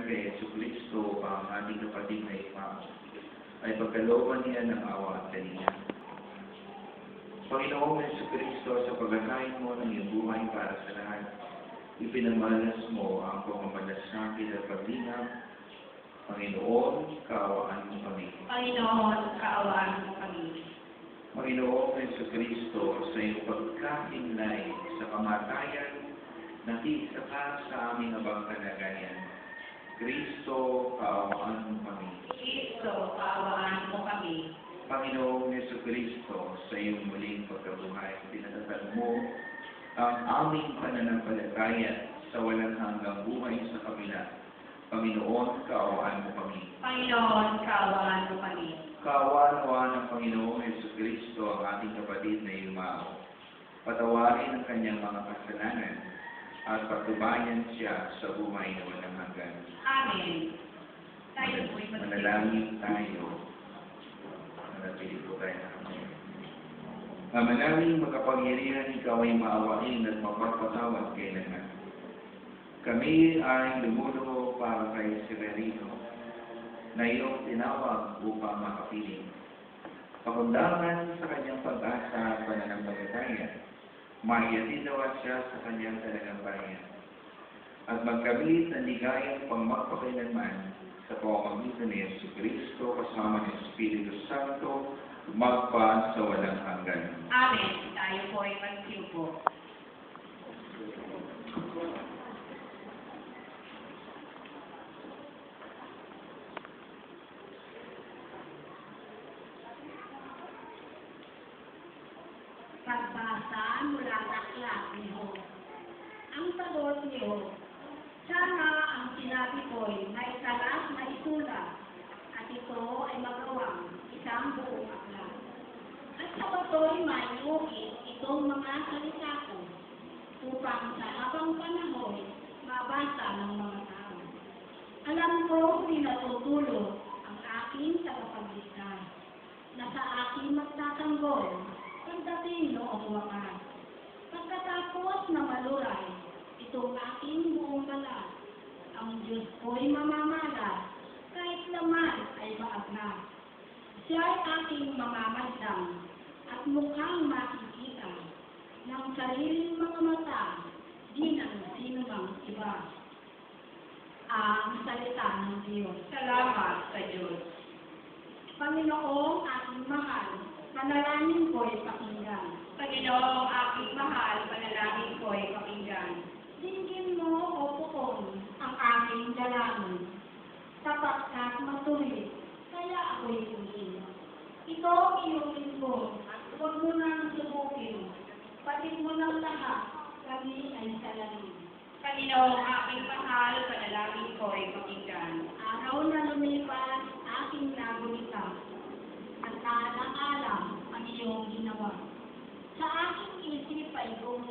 kay Jesucristo ang ating kapatid na Imam ay pagkalooban niya ng awa at kalinga. Panginoong Jesucristo, sa paghahain mo ng iyong buhay para sa lahat, ipinamalas mo ang pagmamalasakit at paglingap. Panginoon, kaawaan mo kami. Panginoon, kaawaan mo kami. Panginoong Jesucristo, sa iyong pagkahinlay sa kamatayan, nakisa ka sa aming abang kalagayan. Kristo, kaawaan mo kami. Kristo, kaawaan mo kami. Panginoong Jesucristo, sa iyong muling pagkabuhay, pinatatag mo ang aming pananampalataya sa walang hanggang buhay sa kabila. Panginoon, kaawaan mo kami. Panginoon, kaawaan mo kami. Kaawaan ng Panginoong Jesucristo ang ating kapatid na Imam. Patawarin ang kanyang mga kasalanan at patubayan siya sa buhay na walang hanggan. Amen. Tayo po'y Manalangin tayo. Manatili po tayo na kami. Manalangin makapangyarihan, ikaw ay maawain at mapagpatawad kailanman. Kami ay lumuluho para kay Severino na iyong tinawag upang makapiling. Pakundangan sa kanyang pag-asa at pananampalataya, maiatinawa siya sa kanyang talagang bayan. At magkamit ng ligayang pangmagpakailanman sa pamamagitan ni Jesucristo kasama ng Espiritu Santo, magpa sa walang hanggan. Amen. Tayo po'y magsiupo. Pagbasa mula sa aklat ni Job. Ang sagot ni Job, sana ang sinabi ko'y may salat na isulat at ito ay magawang isang buong aklat. At sa bato'y may iukit itong mga salita ko upang sa habang panahon mabasa ng mga tao. Alam ko pinatutulog ang aking tagapagligtas na sa aking magtatanggol pagdating noong wakas. Pagkatapos na maluray itong aking buong balat, ang Diyos ko'y mamamalas kahit naman ay maagna. Siya'y aking mamamadlang at mukhang makikita ng sariling mga mata, di ng sinumang iba. Ang salita ng Diyos. Salamat sa Diyos. Panginoong aking mahal, panalangin ko'y pakinggan. Panginoong aking mahal, panalangin ko'y pakinggan. Dinggin mo, O Poon, ang aking dalangin. Tapat at matuwid, kaya ako'y tingin. Ito ang iyong lingkod, at huwag mo nang subukin. Patid mo ng lahat, kami ay salamin. Panginoong aking mahal, panalangin ko'y pakinggan. Araw na lumipas, aking nagulita. At alang-alang ang iyong ginawa. Sa aking isip ay gumulo.